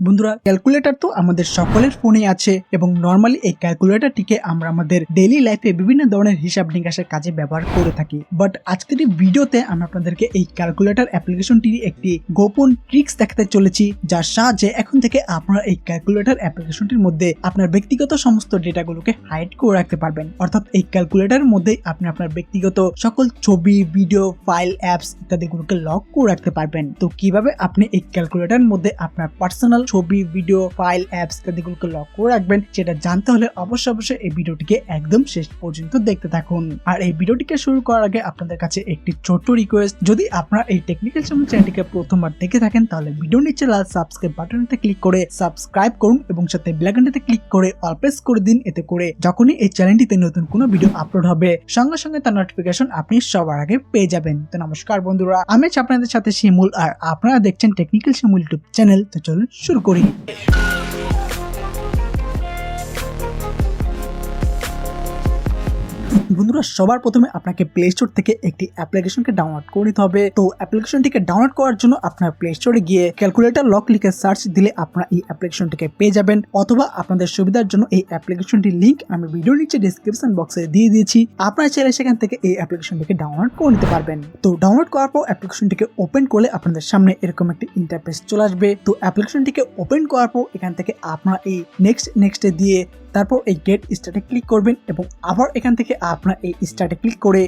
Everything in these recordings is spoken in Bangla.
বন্ধুরা, ক্যালকুলেটর তো আমাদের সকলের ফোনে আছে এবং নর্মালি এই ক্যালকুলেটরটিকে আমরা আমাদের ডেইলি লাইফে বিভিন্ন ধরনের হিসাব নিকাশের কাজে ব্যবহার করে থাকি। বাট আজকের এই ভিডিওতে আমি আপনাদেরকে এই ক্যালকুলেটর অ্যাপ্লিকেশনটির একটি গোপন ট্রিক্স দেখাতে চলেছি, যার সাহায্যে এখন থেকে আপনারা এই ক্যালকুলেটর অ্যাপ্লিকেশনটির মধ্যে আপনার ব্যক্তিগত সমস্ত ডেটাগুলোকে হাইড করে রাখতে পারবেন। অর্থাৎ এই ক্যালকুলেটরের মধ্যে আপনি আপনার ব্যক্তিগত সকল ছবি, ভিডিও, ফাইল, অ্যাপস ইত্যাদিগুলোকে লক করে রাখতে পারবেন। তো কিভাবে আপনি এই ক্যালকুলেটরের মধ্যে আপনার পার্সোনাল ছবি, ভিডিও, ফাইল, অ্যাপস ইত্যাদিগুলোকে লক করে রাখবেন, সেটা জানতে হলে অবশ্যই এই ভিডিওটিকে একদম শেষ পর্যন্ত দেখতে থাকুন। আর এই ভিডিওটিকে শুরু করার আগে আপনাদের কাছে একটি ছোট্ট রিকোয়েস্ট, যদি আপনারা এই টেকনিক্যাল শিমুল চ্যানেলটিকে প্রথমবার দেখে থাকেন তাহলে ভিডিওর নিচে লাল সাবস্ক্রাইব বাটনটিতে ক্লিক করে সাবস্ক্রাইব করুন এবং সাথে বেল আইকনটিতে ক্লিক করে অল প্রেস করে দিন। এতে করে যখনই এই চ্যানেলটিতে নতুন কোনো ভিডিও আপলোড হবে সঙ্গে সঙ্গে তার নোটিফিকেশন আপনি সবার আগে পেয়ে যাবেন। তো নমস্কার বন্ধুরা, আমি আছি আপনাদের সাথে শিমুল আর আপনারা দেখছেন টেকনিক্যাল শিমুল ইউটিউব চ্যানেল। তো চলুন শুরু করি। বন্ধুরা, সবার প্রথমে আপনাকে প্লে স্টোর থেকে একটি অ্যাপ্লিকেশনকে ডাউনলোড করে নিতে হবে। তো অ্যাপ্লিকেশনটিকে ডাউনলোড করার জন্য আপনার প্লে স্টোরে গিয়ে ক্যালকুলেটর লক লিখে সার্চ দিলে আপনারা এই অ্যাপ্লিকেশনটিকে পেয়ে যাবেন, অথবা আপনাদের সুবিধার জন্য এই অ্যাপ্লিকেশনটির লিংক আমি ভিডিওর নিচে ডেসক্রিপশন বক্সে দিয়ে দিয়েছি। আপনারা চাইলে সেখান থেকে এই অ্যাপ্লিকেশনটিকে ডাউনলোড করে নিতে পারবেন। তো ডাউনলোড করার পর অ্যাপ্লিকেশনটিকে ওপেন করলে আপনাদের সামনে এরকম একটি ইন্টারফেস চলে আসবে। তো অ্যাপ্লিকেশনটিকে ওপেন করার পর এখান থেকে আপনারা এই নেক্সট দিয়ে তারপর এই গেট স্টার্টে ক্লিক করবেন এবং আবার এখান থেকে আপনারা এই স্টার্টে ক্লিক করে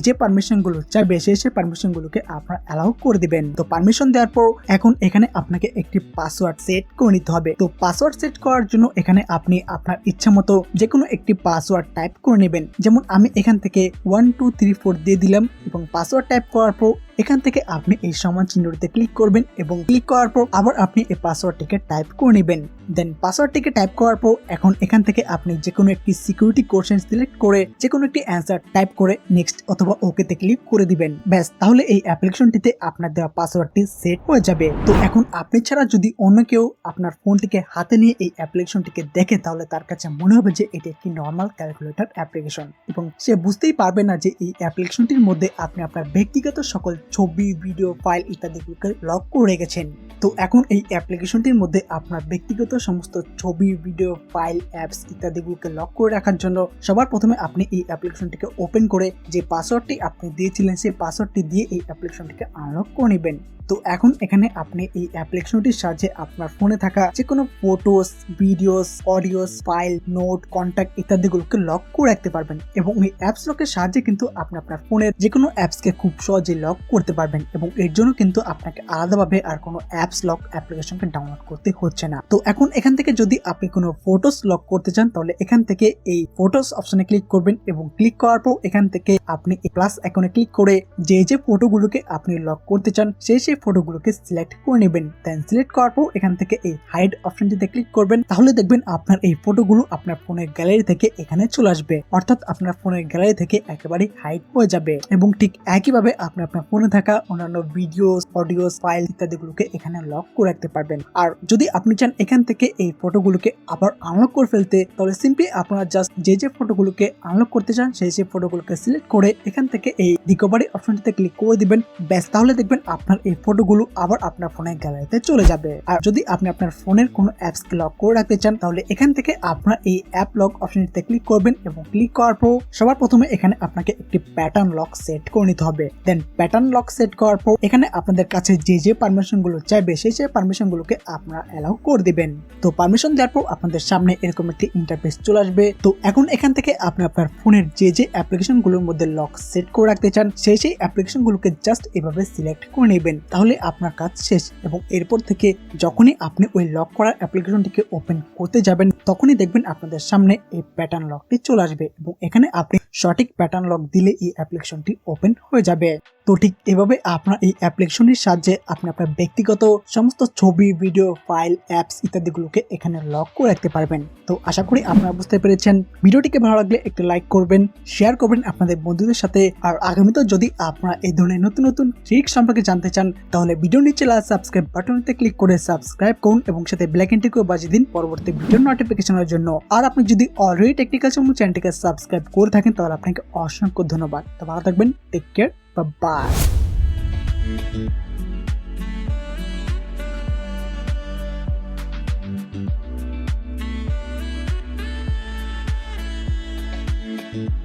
যে পারমিশনগুলো চাইবে সেই পারমিশনগুলোকে আপনারা অ্যালাউ করে দিবেন। তো পারমিশন দেওয়ার পর এখন এখানে আপনাকে একটি পাসওয়ার্ড সেট করে নিতে হবে। তো পাসওয়ার্ড সেট করার জন্য এখানে আপনি আপনার ইচ্ছা মতো যে কোনো একটি পাসওয়ার্ড টাইপ করে নেবেন। যেমন আমি এখান থেকে 1 2 3 4 দিয়ে দিলাম এবং পাসওয়ার্ড টাইপ করার পর এখান থেকে আপনি এই সমান চিহ্নটিতে ক্লিক করবেন এবং ক্লিক করার পর আবার আপনি এই পাসওয়ার্ডটিকে টাইপ করে নেবেন। দেন পাসওয়ার্ডটিকে টাইপ করার পর এখন এখান থেকে আপনি যে কোনো একটি সিকিউরিটি কোশ্চেন সিলেক্ট করে যে কোনো একটি অ্যান্সার টাইপ করে নেক্সট অথবা ওকেতে ক্লিক করে দিবেন। ব্যাস, তাহলে এই অ্যাপ্লিকেশনটিতে আপনার দেওয়া পাসওয়ার্ডটি সেট হয়ে যাবে। তো এখন আপনি ছাড়া যদি অন্য কেউ আপনার ফোনটিকে হাতে নিয়ে এই অ্যাপ্লিকেশনটিকে দেখে তাহলে তার কাছে মনে হবে যে এটি একটি নর্মাল ক্যালকুলেটর অ্যাপ্লিকেশন এবং সে বুঝতেই পারবে না যে এই অ্যাপ্লিকেশনটির মধ্যে আপনি আপনার ব্যক্তিগত সকল ছবি, ভিডিও, ফাইল ইত্যাদিগুলোকে লক করে রেখেছেন। তো এখন এই অ্যাপ্লিকেশনটির মধ্যে আপনার ব্যক্তিগত সমস্ত ছবি, ভিডিও, ফাইল, অ্যাপস ইত্যাদিগুলোকে লক করে রাখার জন্য সবার প্রথমে আপনি এই অ্যাপ্লিকেশনটিকে ওপেন করে যে পাসওয়ার্ডটি আপনি দিয়েছিলেন সেই পাসওয়ার্ডটি দিয়ে এই অ্যাপ্লিকেশনটিকে আনলক করে নেবেন। তো এখন এখানে আপনি এই অ্যাপ্লিকেশনটির সাহায্যে আপনার ফোনে থাকা যে কোনো photos, videos, audios, file, note, contact ইত্যাদিগুলোকে লক করে রাখতে পারবেন এবং এই অ্যাপস লকের সাহায্যে কিন্তু আপনি আপনার ফোনের যে কোনো অ্যাপসকে খুব সহজে লক করতে পারবেন এবং এর জন্য কিন্তু আপনাকে আলাদাভাবে আর কোনো অ্যাপস লক অ্যাপ্লিকেশনকে ডাউনলোড করতে হচ্ছে না। তো এখন এখান থেকে যদি আপনি কোনো ফটোস লক করতে চান তাহলে এখান থেকে এই ফটোস অপশনে ক্লিক করবেন এবং ক্লিক করার পর এখান থেকে আপনি এই প্লাস আইকনে ক্লিক করে যে ফটোগুলোকে আপনি লক করতে চান সেই ফটোগুলোকে সিলেক্ট করে নেবেন। দেন সিলেক্ট করার পর এখান থেকে এই হাইড অপশনটিতে ক্লিক করবেন, তাহলে দেখবেন আপনার এই ফটোগুলো আপনার ফোনের গ্যালারি থেকে এখানে চলে আসবে, অর্থাৎ আপনার ফোনের গ্যালারি থেকে একেবারে হাইড হয়ে যাবে এবং ঠিক একইভাবে আপনি আপনার ফোনে থাকা অন্যান্য ভিডিওস, অডিওস, ফাইল ইত্যাদিগুলোকে এখানে লক করে রাখতে পারবেন। আর যদি আপনি চান এখান থেকে এই ফটোগুলোকে আবার আনলক করে ফেলতে তাহলে সিম্পলি আপনারা জাস্ট যে ফটোগুলোকে আনলক করতে চান সেই ফটোগুলোকে সিলেক্ট করে এখান থেকে এই রিকভারি অপশনটিতে ক্লিক করে দিবেন। ব্যাস, তাহলে দেখবেন আপনার এই ফটোগুলো আবার আপনার ফোনের গ্যালারিতে চলে যাবে। আর যদি আপনি আপনার ফোনের কোনো অ্যাপসকে লক করে রাখতে চান তাহলে এখান থেকে আপনার এই অ্যাপ লক অপশনটিতে ক্লিক করবেন এবং ক্লিক করার পর সবার প্রথমে এখানে আপনাকে একটি প্যাটার্ন লক সেট করে নিতে হবে। দেন প্যাটার্ন লক সেট করার পর এখানে আপনাদের কাছে যে পারমিশনগুলো চাইবে সেই পারমিশনগুলোকে আপনারা অ্যালাউ করে দিবেন। তো পারমিশন দেওয়ার পর আপনাদের সামনে এরকম একটি ইন্টারফেস চলে আসবে। তো এখন এখান থেকে আপনি আপনার ফোনের যে অ্যাপ্লিকেশনগুলোর মধ্যে লক সেট করে রাখতে চান সেই অ্যাপ্লিকেশনগুলোকে জাস্ট এভাবে সিলেক্ট করে নেবেন, তাহলে আপনার কাজ শেষ। এবং এরপর থেকে যখনই আপনি ওই লক করার অ্যাপ্লিকেশনটিকে ওপেন করতে যাবেন তখনই দেখবেন আপনাদের সামনে এই প্যাটার্ন লকটি চলে আসবে এবং এখানে আপনি সঠিক প্যাটার্ন লক দিলে এই অ্যাপ্লিকেশনটি ওপেন হয়ে যাবে। তো ঠিক এভাবে আপনার এই অ্যাপ্লিকেশনের সাহায্যে আপনি আপনার ব্যক্তিগত সমস্ত ছবি, ভিডিও, ফাইল, অ্যাপস ইত্যাদিগুলোকে এখানে লক করে রাখতে পারবেন। তো আশা করি আপনারা বুঝতে পেরেছেন। ভিডিওটিকে ভালো লাগলে একটু লাইক করবেন, শেয়ার করবেন আপনাদের বন্ধুদের সাথে। আর আগামীতে যদি আপনারা এই ধরনের নতুন ট্রিক সম্পর্কে জানতে চান তাহলে ভিডিওর নিচে লাল সাবস্ক্রাইব বাটনটিতে ক্লিক করে সাবস্ক্রাইব করুন এবং সাথে বেল আইকনটিকেও বাজিয়ে দিন পরবর্তী ভিডিওর নোটিফিকেশনের জন্য। আর আপনি যদি অলরেডি টেকনিক্যাল শিমুল চ্যানেলটিকে সাবস্ক্রাইব করে থাকেন তাহলে আপনাকে অসংখ্য ধন্যবাদ। তো ভালো থাকবেন, টেক কেয়ার, বাই। ধন্যবাদ।